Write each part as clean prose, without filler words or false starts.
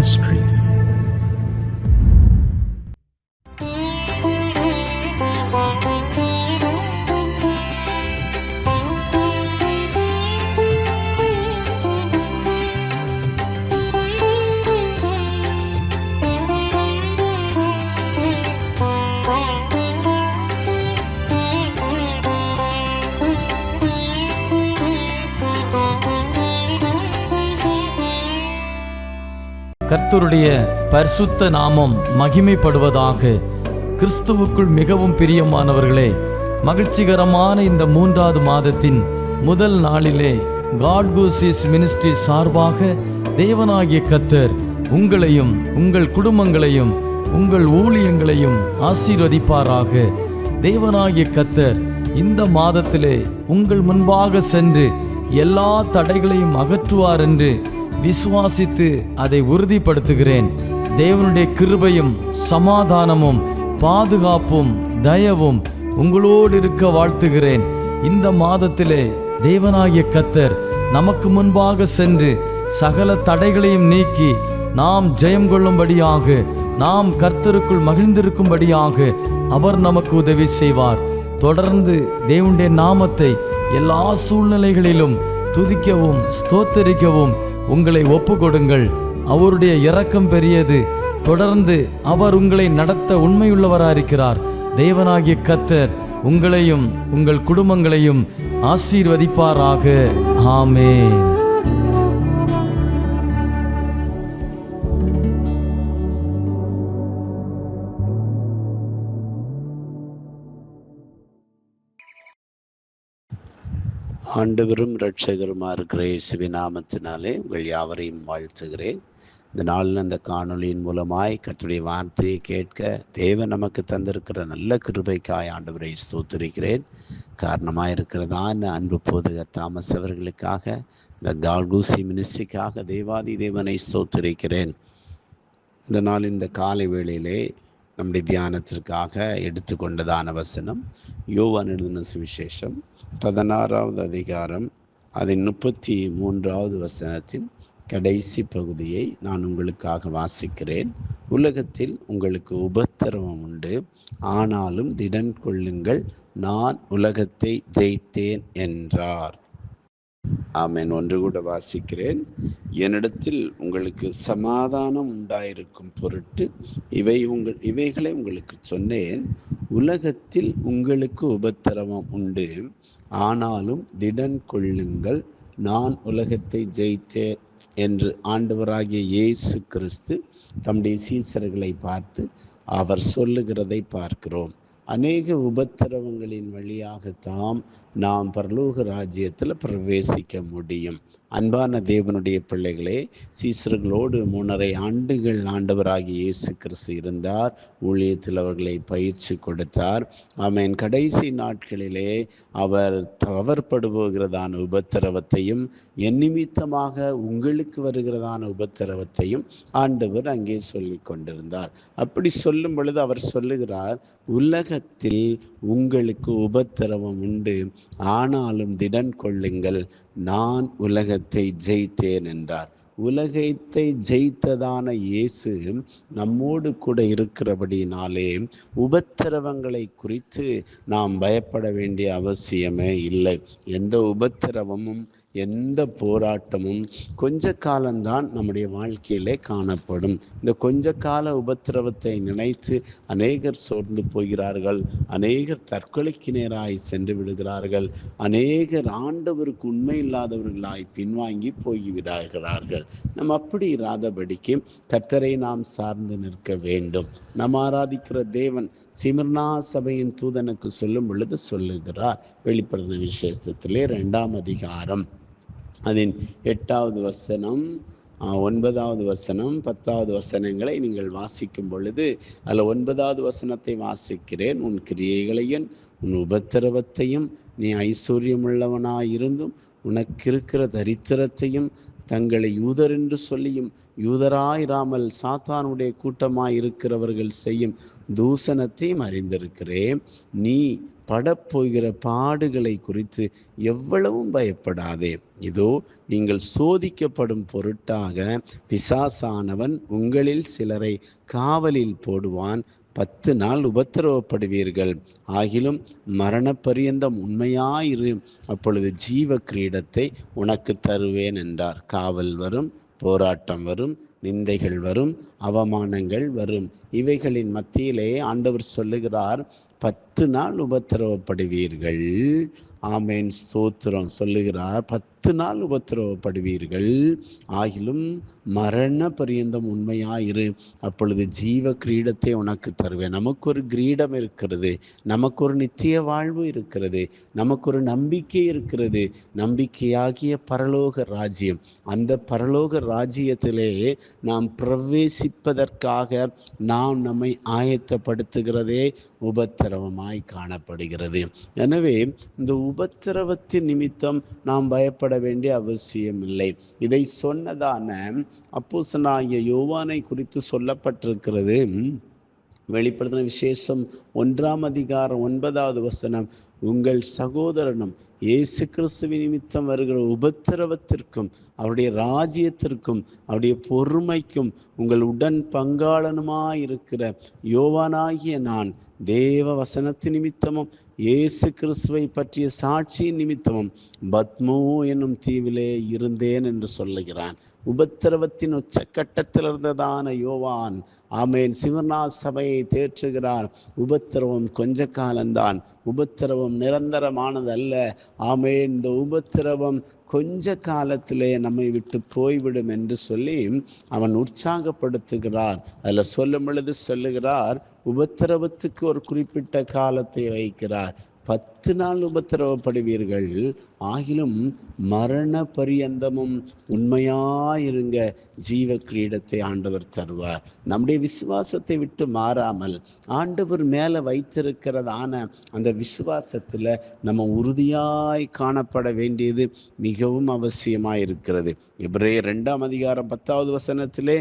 Ministries. கர்த்தருடைய பரிசுத்த நாமம் மகிமைப்படுவதாக. கிறிஸ்துவுக்குள் மிகவும் பிரியமானவர்களே, மகிழ்ச்சிகரமான இந்த 3வது மாதத்தின் முதல் நாளிலே காட் கூசிஸ் மினிஸ்ட்ரி சார்பாக தேவனாகிய கர்த்தர் உங்களையும் உங்கள் குடும்பங்களையும் உங்கள் ஊழியங்களையும் ஆசீர்வதிப்பாராக. தேவனாகிய கர்த்தர் இந்த மாதத்திலே உங்கள் முன்பாக சென்று எல்லா தடைகளையும் அகற்றுவார் என்று விசுவாசித்து அதை உறுதிப்படுத்துகிறேன். தேவனுடைய கிருபையும் சமாதானமும் பாதுகாப்பும் தயவும் உங்களோடு இருக்க வாழ்த்துகிறேன். இந்த மாதத்திலே தேவனாகிய கர்த்தர் நமக்கு முன்பாக சென்று சகல தடைகளையும் நீக்கி நாம் ஜெயம் கொள்ளும்படியாக, நாம் கர்த்தருக்குள் மகிழ்ந்திருக்கும்படியாக அவர் நமக்கு உதவி செய்வார். தொடர்ந்து தேவனுடைய நாமத்தை எல்லா சூழ்நிலைகளிலும் துதிக்கவும் ஸ்தோத்தரிக்கவும் உங்களை ஒப்பு கொடுங்கள். அவருடைய இரக்கம் பெரியது. தொடர்ந்து அவர் உங்களை நடத்த உண்மையுள்ளவராயிருக்கிறார். தேவனாகிய கர்த்தர் உங்களையும் உங்கள் குடும்பங்களையும் ஆசீர்வதிப்பாராக. ஆமென். ஆண்டவரும் இரட்சகருமா இருக்கிற இயேசுவின் நாமத்தினாலே உங்கள் யாவரையும் வாழ்த்துகிறேன். இந்த நாளில் அந்த காணொளியின் மூலமாய் கர்த்தருடைய வார்த்தையை கேட்க தேவன் நமக்கு தந்திருக்கிற நல்ல கிருபைக்காய் ஆண்டவரை ஸ்தோத்திரிக்கிறேன். காரணமாயிருக்கிறதான அன்பு போதகர் தாமஸ் அவர்களுக்காக, இந்த காட் கூசிஸ் மினிஸ்ட்ரிக்காக தேவாதி தேவனை ஸ்தோத்திரிக்கிறேன். இந்த நாள் இந்த காலை வேளையிலே நம்முடைய தியானத்திற்காக எடுத்துக்கொண்டதான வசனம் யோவான் எழுதின சுவிசேஷம் 16வது அதிகாரம் அதன் 33வது வசனத்தின் கடைசி பகுதியை நான் உங்களுக்காக வாசிக்கிறேன். உலகத்தில் உங்களுக்கு உபத்திரவம் உண்டு, ஆனாலும் திடன் கொள்ளுங்கள், நான் உலகத்தை ஜெயித்தேன் என்றார். ஆமென். ஒன்று கூட வாசிக்கிறேன். என்னிடத்தில் உங்களுக்கு சமாதானம் உண்டாயிருக்கும் பொருட்டு இவைகளை உங்களுக்கு சொன்னேன். உலகத்தில் உங்களுக்கு உபத்திரவம் உண்டு, ஆனாலும் திடன் கொள்ளுங்கள், நான் உலகத்தை ஜெயித்தேன் என்று ஆண்டவராகிய இயேசு கிறிஸ்து தம்முடைய சீசர்களை பார்த்து அவர் சொல்லுகிறதை பார்க்கிறோம். அநேக உபத்திரவங்களின் வழியாகத்தான் நாம் பரலோக ராஜ்யத்தில் பிரவேசிக்க முடியும். அன்பான தேவனுடைய பிள்ளைகளே, சீசர்களோடு 3.5 ஆண்டுகள் ஆண்டவராகிய இயேசு கிறிஸ்து இருந்தார். ஊழியத்தில் அவர்களை பயிற்சி கொடுத்தார். ஆமென். கடைசி நாட்களிலே அவர் தவறுபடுகிறதான உபத்திரவத்தையும் என் நிமித்தமாக உங்களுக்கு வருகிறதான உபத்திரவத்தையும் ஆண்டவர் அங்கே சொல்லி கொண்டிருந்தார். அப்படி சொல்லும் பொழுது அவர் சொல்லுகிறார், உலகத்தில் உங்களுக்கு உபத்திரவம் உண்டு, ஆனாலும் திடன் கொள்ளுங்கள், நான் உலகத்தை ஜெயித்தேன் என்றார். உலகத்தை ஜெயித்ததான இயேசு நம்மோடு கூட இருக்கிறபடினாலே உபத்திரவங்களை குறித்து நாம் பயப்பட வேண்டிய அவசியமே இல்லை. எந்த உபத்திரவமும் எந்த போராட்டமும் கொஞ்ச காலம்தான் நம்முடைய வாழ்க்கையிலே காணப்படும். இந்த கொஞ்ச கால உபத்திரவத்தை நினைத்து அநேகர் சோர்ந்து போகிறார்கள், அநேகர் தற்கொலைக்கு நேராய் சென்று விடுகிறார்கள், அநேகர் ஆண்டவருக்கு உண்மை இல்லாதவர்களாய் பின்வாங்கி போய்விடுகிறார்கள். நம்ம அப்படி இராதபடிக்கு கர்த்தரை நாம் சார்ந்து நிற்க வேண்டும். நாம் ஆராதிக்கிற தேவன் சிமிர்னா சபையின் தூதனுக்கு சொல்லும் பொழுது சொல்லுகிறார். வெளிப்படுத்தின விசேஷத்திலே 2ஆம் அதிகாரம் அதன் 8வது வசனம் 9வது வசனம் 10வது வசனங்களை நீங்கள் வாசிக்கும் பொழுது அதில் 9வது வசனத்தை வாசிக்கிறேன். உன் கிரியைகளையும் உன் உபத்திரவத்தையும் நீ ஐஸ்வர்யமுள்ளவனாயிருந்தும் உனக்கு இருக்கிற தரித்திரத்தையும் தங்களை யூதர் என்று சொல்லியும் யூதராயிராமல் சாத்தானுடைய கூட்டமாய் இருக்கிறவர்கள் செய்யும் தூசணத்தையும் அறிந்திருக்கிறேன். நீ படப்போகிற பாடுகளை குறித்து எவ்வளவும் பயப்படாதே. இதோ நீங்கள் சோதிக்கப்படும் பொருட்டாக பிசாசானவன் உங்களில் சிலரை காவலில் போடுவான். 10 நாள் உபத்திரவப்படுவீர்கள். ஆகிலும் மரண பரியந்தம் உண்மையாயிரு, அப்பொழுது ஜீவ கிரீடத்தை உனக்கு தருவேன் என்றார். காவல் வரும், போராட்டம் வரும், நிந்தைகள் வரும், அவமானங்கள் வரும். இவைகளின் மத்தியிலே ஆண்டவர் சொல்லுகிறார், 10 நாள் உபத்திரவப்படுவீர்கள். ஆமேன், ஸ்தோத்திரம். சொல்லுகிறார், 10 நாள் உபத்திரவப்படுவீர்கள். ஆகிலும் மரண பரியந்தம் உண்மையாயிரு, அப்பொழுது ஜீவ கிரீடத்தை உனக்கு தருவேன். நமக்கு ஒரு கிரீடம் இருக்கிறது, நமக்கு ஒரு நித்திய வாழ்வு இருக்கிறது, நமக்கு ஒரு நம்பிக்கை இருக்கிறது. நம்பிக்கையாகிய பரலோக ராஜ்யம். அந்த பரலோக ராஜ்யத்திலே நாம் பிரவேசிப்பதற்காக நாம் நம்மை ஆயத்தப்படுத்துகிறதே உபத்திரவமாய் காணப்படுகிறது. எனவே இந்த உபத்திரவத்தின் நிமித்தம் நாம் பயப்பட வேண்டிய அவசியம் இல்லை. இதை சொன்னதான அப்போஸ்தலனாகிய யோவானை குறித்து சொல்லப்பட்டிருக்கிறது. வெளிப்படுத்தின விசேஷம் 1ஆம் அதிகாரம் 9வது வசனம், உங்கள் சகோதரனும் இயேசு கிறிஸ்துவின் நிமித்தம் வருகிற உபத்திரவத்திற்கும் அவருடைய ராஜ்யத்திற்கும் அவருடைய பொறுமைக்கும் உங்கள் உடன் பங்காளனுமாயிருக்கிற யோவானாகிய நான் தேவ வசனத்தின் நிமித்தமும் இயேசு கிறிஸ்துவை பற்றிய சாட்சியின் நிமித்தமும் பத்மோ என்னும் தீவிலே இருந்தேன் என்று சொல்லுகிறான். உபத்திரவத்தின் உச்சக்கட்டத்தில் இருந்ததான யோவான், ஆமேன், சிவனா சபையை தேற்றுகிறார். உபத்திரவம் கொஞ்ச காலம்தான், உபத்திரவம் நிரந்தரமானதல்ல. ஆமேன், இந்த உபத்திரவம் கொஞ்ச காலத்திலே நம்மை விட்டு போய்விடும் என்று சொல்லி அவன் உற்சாகப்படுத்துகிறார். அதில் சொல்லும் பொழுது சொல்லுகிறார், உபத்திரவத்துக்கு ஒரு குறிப்பிட்ட காலத்தை வைக்கிறார். 10 நாள் உபத்திரவப்படுவீர்கள், ஆகிலும் மரண பரியந்தமும் உண்மையாயிருங்க, ஜீவ கிரீடத்தை ஆண்டவர் தருவார். நம்முடைய விசுவாசத்தை விட்டு மாறாமல் ஆண்டவர் மேலே வைத்திருக்கிறதான அந்த விசுவாசத்தில் நம்ம உறுதியாய் காணப்பட வேண்டியது மிகவும் அவசியமாயிருக்கிறது. எபிரேயர் 2ஆம் அதிகாரம் 10வது வசனத்திலே,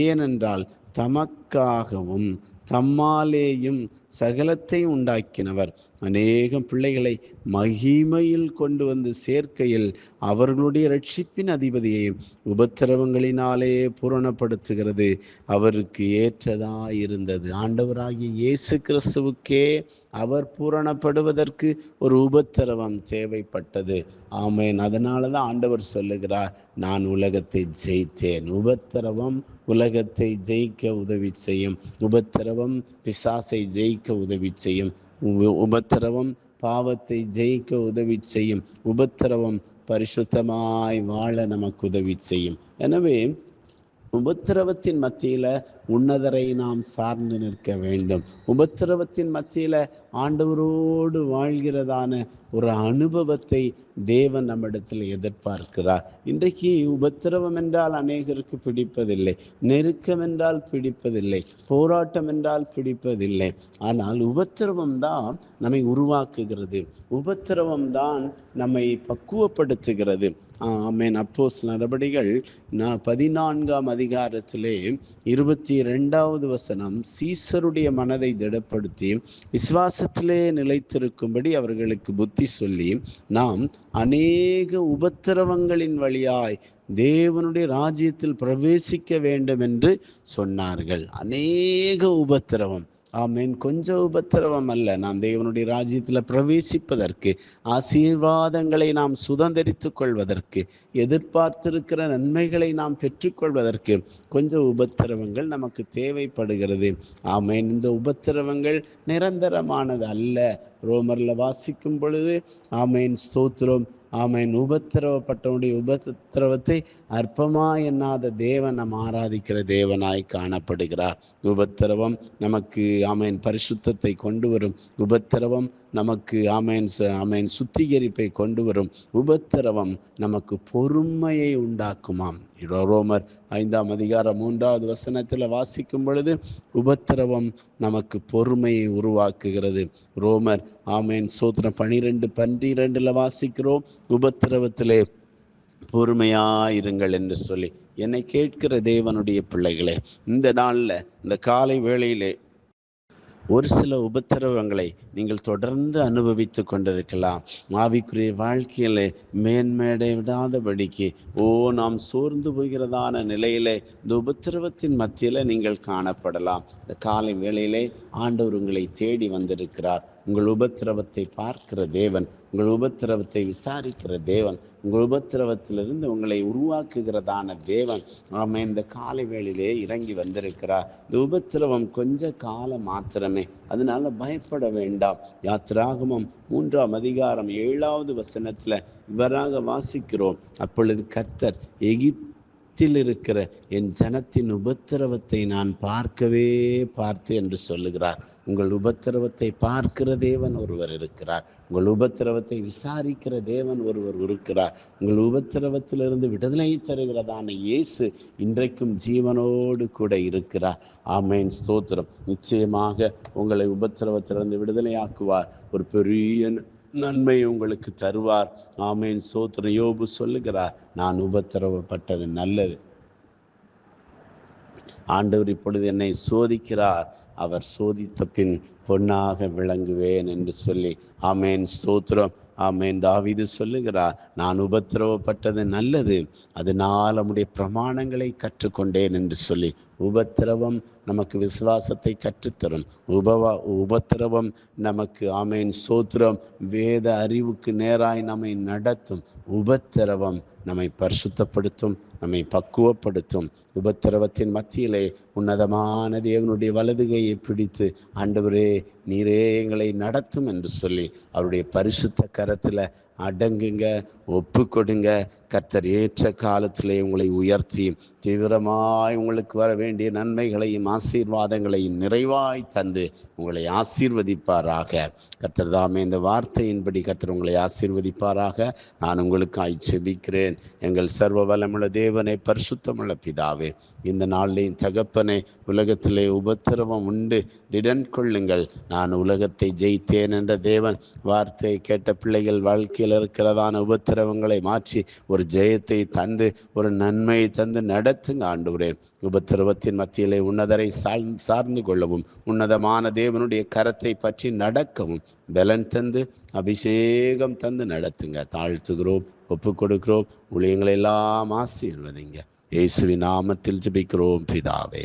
ஏனென்றால் தமக்காகவும் தம்மாலேயும் சகலத்தை உண்டாக்கினவர் அநேகம் பிள்ளைகளை மகிமையில் கொண்டு வந்து சேர்க்கையில் அவர்களுடைய இரட்சிப்பின் அதிபதியை உபத்திரவங்களினாலே பூரணப்படுத்துகிறது அவருக்கு ஏற்றதாயிருந்தது. ஆண்டவராகிய இயேசு கிறிஸ்துவுக்கே அவர் பூரணப்படுவதற்கு ஒரு உபத்திரவம் தேவைப்பட்டது. ஆமேன். அதனால தான் ஆண்டவர் சொல்லுகிறார், நான் உலகத்தை ஜெயித்தேன். உபத்திரவம் உலகத்தை ஜெயிக்க உதவி செய்யும். உபத்திரவம் பிசாசை ஜெயிக்க உதவி செய்யும். உபத்திரவம் பாவத்தை ஜெயிக்க உதவி செய்யும். உபத்திரவம் பரிசுத்தமாய் வாழ நமக்கு உதவி செய்யும். எனவே உபத்திரவத்தின் மத்தியில உன்னதரை நாம் சார்ந்து நிற்க வேண்டும். உபத்திரவத்தின் மத்தியில ஆண்டவரோடு வாழ்கிறதான ஒரு அனுபவத்தை தேவன் நம்மிடத்தில் எதிர்பார்க்கிறார். இன்றைக்கு உபத்திரவம் என்றால் அநேகருக்கு பிடிப்பதில்லை, நெருக்கம் என்றால் பிடிப்பதில்லை, போராட்டம் என்றால் பிடிப்பதில்லை. ஆனால் உபத்திரவம் தான் நம்மை உருவாக்குகிறது, உபத்திரவம் தான் நம்மை பக்குவப்படுத்துகிறது. ஆமென். அப்போஸ்தலர் நடபடிகள் 14ஆம் அதிகாரத்திலே 22வது வசனம், சீசருடைய மனதை திடப்படுத்தி விசுவாசத்திலே நிலைத்திருக்கும்படி அவர்களுக்கு புத்தி சொல்லி, நாம் அநேக உபத்திரவங்களின் வழியாய் தேவனுடைய ராஜ்யத்தில் பிரவேசிக்க வேண்டும் என்று சொன்னார்கள். அநேக உபத்திரவம். ஆமேன். கொஞ்சம் உபத்திரவம் அல்ல. நாம் தேவனுடைய ராஜ்யத்தில் பிரவேசிப்பதற்கு, ஆசீர்வாதங்களை நாம் சுதந்திரித்துக் கொள்வதற்கு, எதிர்பார்த்திருக்கிற நன்மைகளை நாம் பெற்றுக்கொள்வதற்கு கொஞ்சம் உபத்திரவங்கள் நமக்கு தேவைப்படுகிறது. ஆமேன். இந்த உபத்திரவங்கள் நிரந்தரமானது அல்ல. ரோமர்ல வாசிக்கும் பொழுது, ஆமேன், ஸ்தோத்திரம், ஆமேன், உபத்திரவப்பட்டவனுடைய உபத்திரவத்தை அற்பமா எண்ணாத தேவன் நாம் ஆராதிக்கிற தேவனாய் காணப்படுகிறார். உபத்திரவம் நமக்கு, ஆமேன், பரிசுத்தத்தை கொண்டு வரும். உபத்திரவம் நமக்கு, ஆமேன், சுத்திகரிப்பை கொண்டு வரும். உபத்திரவம் நமக்கு பொறுமையை உண்டாக்குமாம். ரோமர் 5ஆம் அதிகாரம் 3வது வசனத்தில் வாசிக்கும் பொழுது, உபத்திரவம் நமக்கு பொறுமையை உருவாக்குகிறது. ரோமர், ஆமேன், சோத்திரம் 12:12 வாசிக்கிறோம், உபத்திரவத்திலே பொறுமையாயிருங்கள் என்று சொல்லி. என்னை கேட்கிற தேவனுடைய பிள்ளைகளே, இந்த நாளில், இந்த காலை வேளையிலே ஒரு சில உபத்திரவங்களை நீங்கள் தொடர்ந்து அனுபவித்து கொண்டிருக்கலாம். ஆவிக்குரிய வாழ்க்கையிலே மேன்மேடை விடாதபடிக்கு நாம் சோர்ந்து போகிறதான நிலையிலே இந்த உபத்திரவத்தின் மத்தியில் நீங்கள் காணப்படலாம். இந்த காலை வேளையிலே ஆண்டவர் உங்களை தேடி வந்திருக்கிறார். உங்கள் உபத்திரவத்தை பார்க்கிற தேவன், உங்கள் உபத்திரவத்தை விசாரிக்கிற தேவன், உங்கள் உபத்திரவத்திலிருந்து உங்களை உருவாக்குகிறதான தேவன் இந்த காலை வேளையிலே இறங்கி வந்திருக்கிறார். இந்த உபத்திரவம் கொஞ்ச காலம் மாத்திரமே, அதனால பயப்பட வேண்டாம். யாத்திராகமம் 3ஆம் அதிகாரம் 7வது வசனத்துல இவராக வாசிக்கிறோம். அப்பொழுது கர்த்தர் எகிப்தில் இருக்கிற என் ஜனத்தின் உபத்திரவத்தை நான் பார்க்கவே பார்த்தேன் என்று சொல்லுகிறார். உங்கள் உபத்திரவத்தை பார்க்கிற தேவன் ஒருவர் இருக்கிறார். உங்கள் உபத்திரவத்தை விசாரிக்கிற தேவன் ஒருவர் இருக்கிறார். உங்கள் உபத்திரவத்திலிருந்து விடுதலை தருகிறதான இயேசு இன்றைக்கும் ஜீவனோடு கூட இருக்கிறார். ஆமென், ஸ்தோத்திரம். நிச்சயமாக உங்களை உபத்திரவத்திலிருந்து விடுதலையாக்குவார். ஒரு பெரிய நன்மை உங்களுக்கு தருவார். ஆமென், ஸ்தோத்திரம். யோபு சொல்லுகிறார், நான் உபத்திரவப்பட்டது நல்லது. ஆண்டவர் இப்பொழுது என்னை சோதிக்கிறார், அவர் சோதித்த பின் பொன்னாக விளங்குவேன் என்று சொல்லி. ஆமென், ஸ்தோத்திரம். ஆமென். தாவீது சொல்லுகிறார், நான் உபத்திரவப்பட்டது நல்லது, அதனால் நம்முடைய பிரமாணங்களை கற்றுக்கொண்டேன் என்று சொல்லி. உபத்திரவம் நமக்கு விசுவாசத்தை கற்றுத்தரும். உபத்திரவம் நமக்கு ஆமென், ஸ்தோத்திரம், வேத அறிவுக்கு நேராய் நம்மை நடத்தும். உபத்திரவம் நம்மை பரிசுத்தப்படுத்தும், நம்மை பக்குவப்படுத்தும். உபத்திரவத்தின் மத்தியிலே உன்னதமான தேவனுடைய வலதுகையை பிடித்து, ஆண்டவரே நீரே எங்களை நடத்தும் என்று சொல்லி அவருடைய பரிசுத்த கரத்தில் அடங்குங்க, ஒப்பு கொடுங்க. கர்த்தர் ஏற்ற காலத்திலே உங்களை உயர்த்தி தீவிரமாய் உங்களுக்கு வர வேண்டிய நன்மைகளையும் ஆசீர்வாதங்களையும் நிறைவாய் தந்து உங்களை ஆசீர்வதிப்பாராக. கர்த்தர் தாமே இந்த வார்த்தையின்படி கர்த்தர் உங்களை ஆசீர்வதிப்பாராக. நான் உங்களுக்காய் செபிக்கிறேன். எங்கள் சர்வ வல்லமுள்ள தேவனே, பரிசுத்தமுள்ள பிதாவே, இந்த நாளின் தகப்பனே, உலகத்திலே உபத்திரவம் உண்டு, திடன் கொள்ளுங்கள், நான் உலகத்தை ஜெயித்தேன் என்ற தேவன் வார்த்தை கேட்ட பிள்ளைகள் வாழ்க்கையில் இருக்கிறதான உபத்திரவங்களை மாற்றி ஒரு ஜெயத்தை தந்து ஒரு நன்மையை தந்து நடத்துங்க ஆண்டவரே. உபத்திரவத்தின் மத்தியிலே உன்னதரை சார்ந்து கொள்ளவும், உன்னதமான தேவனுடைய கரத்தை பற்றி நடக்கவும் பலன் தந்து அபிஷேகம் தந்து நடத்துங்க. தாழ்த்துகிறோம், ஒப்பு கொடுக்கிறோம். ஊழியங்களை எல்லாம் ஆசீர்வதிங்க. இயேசுவின் நாமத்தில் ஜெபிக்கிறோம் பிதாவே.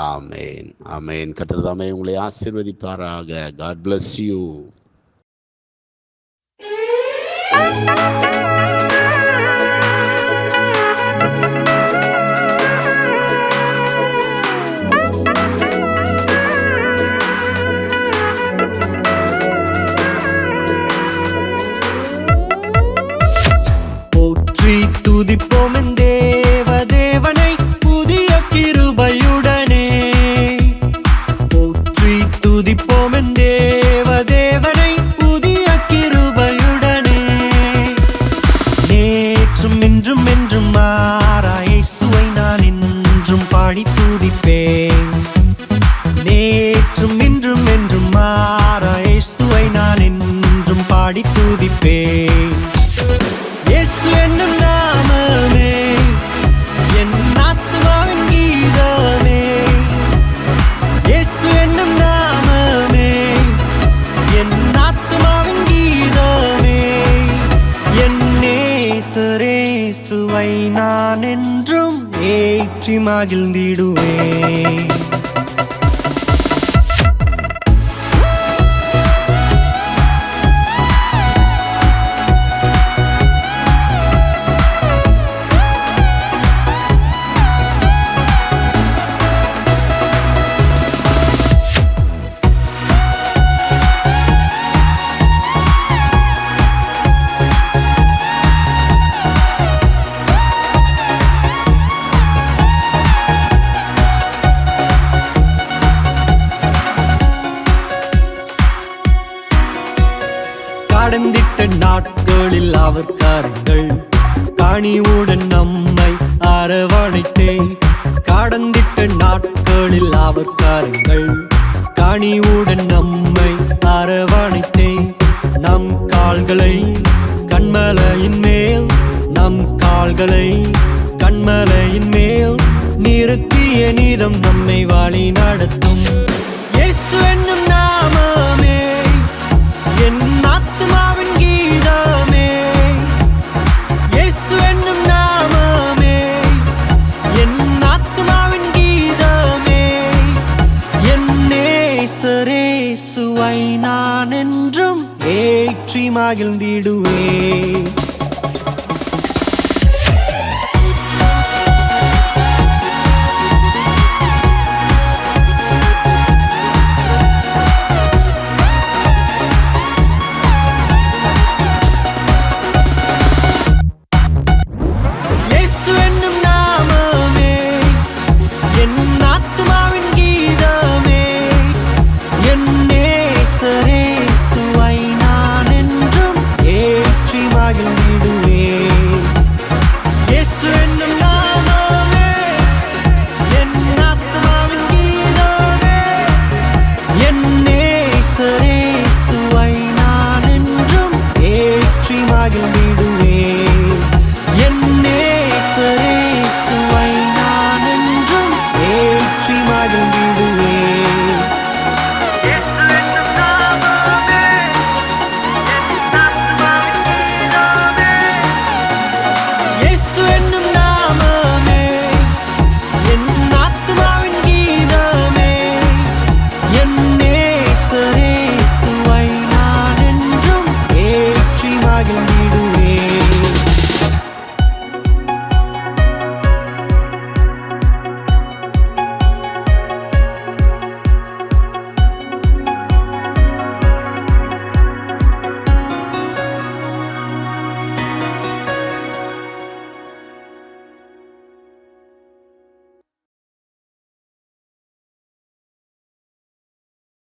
ஆமேன், ஆமேன். கர்த்தர் தாமே உங்களை ஆசீர்வதிப்பாராக. God bless you. போற்றி துதிப்போம் தேவனை புதிய கிருபையுடனே. போற்றி துதிப்போம் தேவனை புதிய கிருபையுடனே. நேற்றும் இன்றும் என்றும் மாறா இயேசுவை நான் என்றும் பாடி துதிப்பேன். நேற்றும் இன்றும் என்றும் மாறா இயேசுவை நான் என்றும் பாடி துதிப்பேன். இயேசு என்னும் நாமமே என் ஆத்துமாவின் கீதமே. இயேசு என்னும் நாமமே என் ஆத்துமாவின் கீதமே. என் நேசரேசுவை நான் என்றும் ஏற்றி மகிழ்ந்திடுவேன். கடந்திட்ட நாட்களில் அவர் கரங்கள் கனிவுடன் நம்மை அரவணைத்தே. கடந்திட்ட நாட்களில் அவர் கரங்கள் கனிவுடன் நம்மை அரவணைத்தே. நம் கால்களை கண்மலையின் மேல், நம் கால்களை கண்மலையின் மேல் நிறுத்திய நீதம் நம்மை வழி நடத்தும். இயேசு என்னும் போற்றி மகிழ்ந்திடுவேன்.